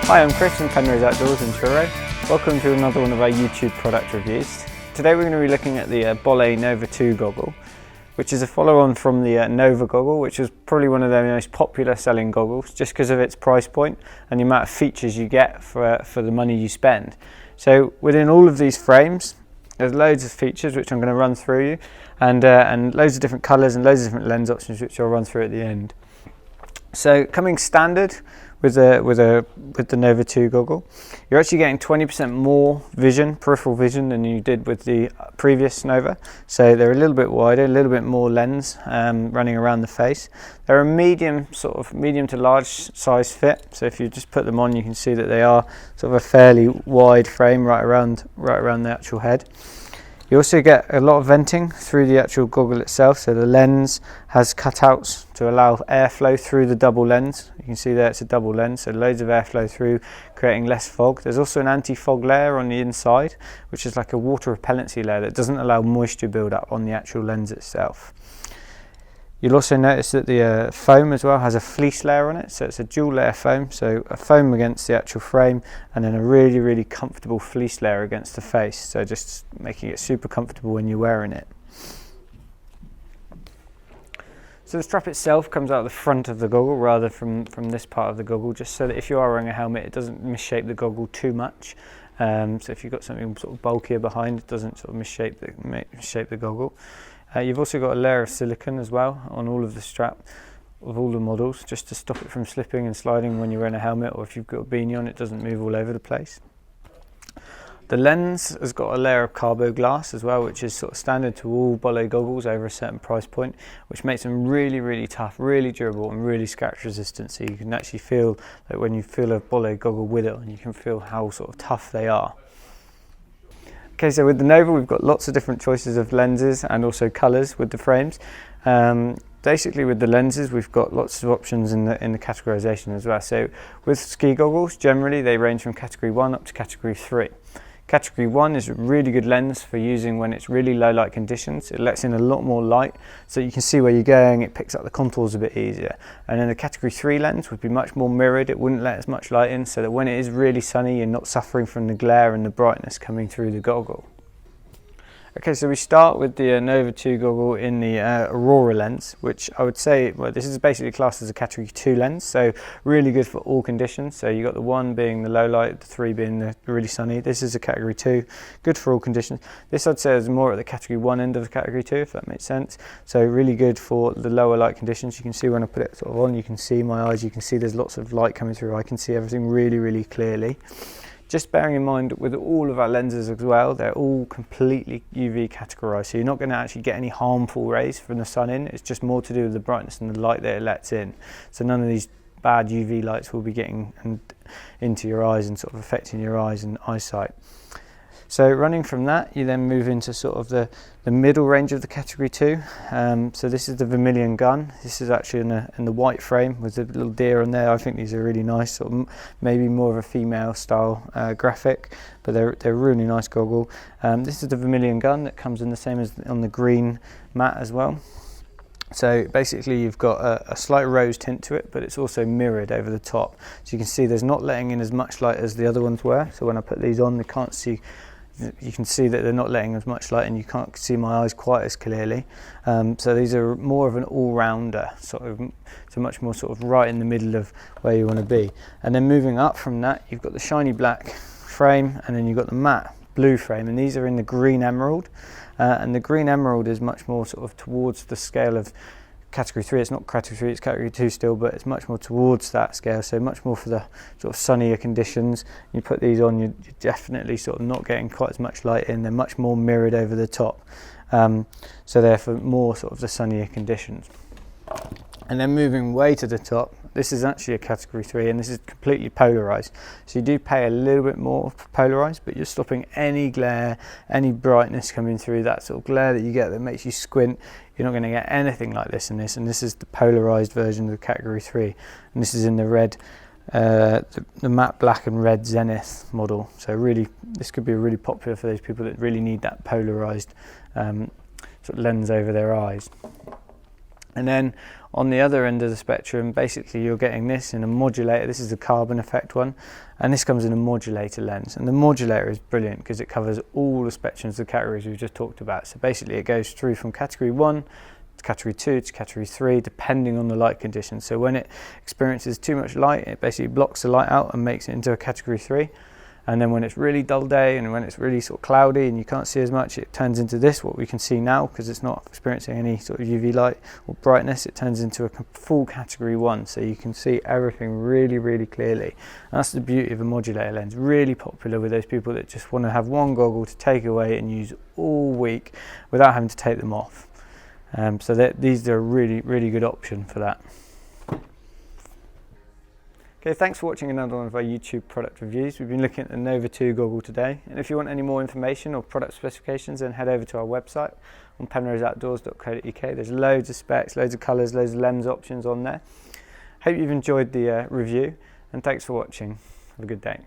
Hi, I'm Chris from Penrose Outdoors in Truro. Welcome to another one of our YouTube product reviews. Today we're going to be looking at the Bolle Nova 2 goggle, which is a follow-on from the Nova goggle, which is probably one of the most popular selling goggles just because of its price point and the amount of features you get for the money you spend. So within all of these frames, there's loads of features which I'm going to run through you, and loads of different colours and loads of different lens options which I'll run through at the end. So coming standard with the Nova 2 goggle, you're actually getting 20% more vision, peripheral vision, than you did with the previous Nova. So they're a little bit wider, a little bit more lens running around the face. They're a medium to large size fit. So if you just put them on, you can see that they are sort of a fairly wide frame right around the actual head. You also get a lot of venting through the actual goggle itself, so the lens has cutouts to allow airflow through the double lens. You can see there it's a double lens, so loads of airflow through, creating less fog. There's also an anti-fog layer on the inside, which is like a water repellency layer that doesn't allow moisture build up on the actual lens itself. You'll also notice that the foam as well has a fleece layer on it, so it's a dual layer foam, so a foam against the actual frame and then a really comfortable fleece layer against the face, so just making it super comfortable when you're wearing it. So the strap itself comes out the front of the goggle rather from this part of the goggle, just so that if you are wearing a helmet it doesn't misshape the goggle too much. So if you've got something sort of bulkier behind, it doesn't sort of misshape the goggle. You've also got a layer of silicone as well on all of the strap of all the models, just to stop it from slipping and sliding when you're wearing a helmet, or if you've got a beanie on, it doesn't move all over the place. The lens has got a layer of carbo glass as well, which is sort of standard to all Bolle goggles over a certain price point, which makes them really tough, really durable and really scratch resistant, so you can actually feel that when you feel a Bolle goggle with it on, you can feel how sort of tough they are. Okay, so with the Nova we've got lots of different choices of lenses and also colours with the frames. Basically with the lenses we've got lots of options in the categorisation as well. So with ski goggles, generally they range from category 1 up to category 3. Category 1 is a really good lens for using when it's really low light conditions. It lets in a lot more light so you can see where you're going, it picks up the contours a bit easier. And then the category 3 lens would be much more mirrored, it wouldn't let as much light in, so that when it is really sunny you're not suffering from the glare and the brightness coming through the goggle. Okay, so we start with the Nova 2 goggle in the Aurora lens, which I would say, well, this is basically classed as a category 2 lens, so really good for all conditions. So you got the 1 being the low light, the 3 being the really sunny. This is a category 2, good for all conditions. This I'd say is more at the category 1 end of the category 2, if that makes sense. So really good for the lower light conditions. You can see when I put it sort of on, you can see my eyes, you can see there's lots of light coming through. I can see everything really clearly. Just bearing in mind with all of our lenses as well, they're all completely UV categorized, so you're not going to actually get any harmful rays from the sun in. It's just more to do with the brightness and the light that it lets in. So none of these bad UV lights will be getting into your eyes and sort of affecting your eyes and eyesight. So running from that, you then move into sort of the middle range of the category 2. So this is the Vermilion gun. This is actually in the white frame with a little deer on there. I think these are really nice, sort of maybe more of a female style graphic, but they're a really nice goggle. This is the Vermilion gun that comes in the same as on the green mat as well. So basically you've got a slight rose tint to it, but it's also mirrored over the top. So you can see there's not letting in as much light as the other ones were. So when I put these on, you can see that they're not letting as much light and you can't see my eyes quite as clearly. So these are more of an all-rounder, so much more sort of right in the middle of where you want to be. And then moving up from that, you've got the shiny black frame and then you've got the matte blue frame, and these are in the green emerald. And the green emerald is much more sort of towards the scale of category 3. It's not category 3, it's category 2 still, but it's much more towards that scale, so much more for the sort of sunnier conditions. You put these on, you're definitely sort of not getting quite as much light in. They're much more mirrored over the top, so they're for more sort of the sunnier conditions. And then moving way to the top, this is actually a category 3 and this is completely polarized. So you do pay a little bit more for polarized, but you're stopping any glare, any brightness coming through, that sort of glare that you get that makes you squint. You're not going to get anything like this in this, and this is the polarized version of the category 3. And this is in the red, the matte black and red Zenith model. So really, this could be really popular for those people that really need that polarized sort of lens over their eyes. And then on the other end of the spectrum, basically you're getting this in a modulator. This is the carbon effect one, and this comes in a modulator lens. And the modulator is brilliant because it covers all the spectrums of the categories we've just talked about. So basically it goes through from category 1 to category 2 to category 3, depending on the light conditions. So when it experiences too much light, it basically blocks the light out and makes it into a category 3. And then when it's really dull day and when it's really sort of cloudy and you can't see as much, it turns into this, what we can see now, because it's not experiencing any sort of UV light or brightness. It turns into a full category 1, so you can see everything really, really clearly. And that's the beauty of a modulator lens. Really popular with those people that just want to have one goggle to take away and use all week without having to take them off. So these are a really, really good option for that. Okay, thanks for watching another one of our YouTube product reviews. We've been looking at the Nova 2 goggle today, and if you want any more information or product specifications, then head over to our website on penroseoutdoors.co.uk. There's loads of specs, loads of colours, loads of lens options on there. Hope you've enjoyed the review, and thanks for watching. Have a good day.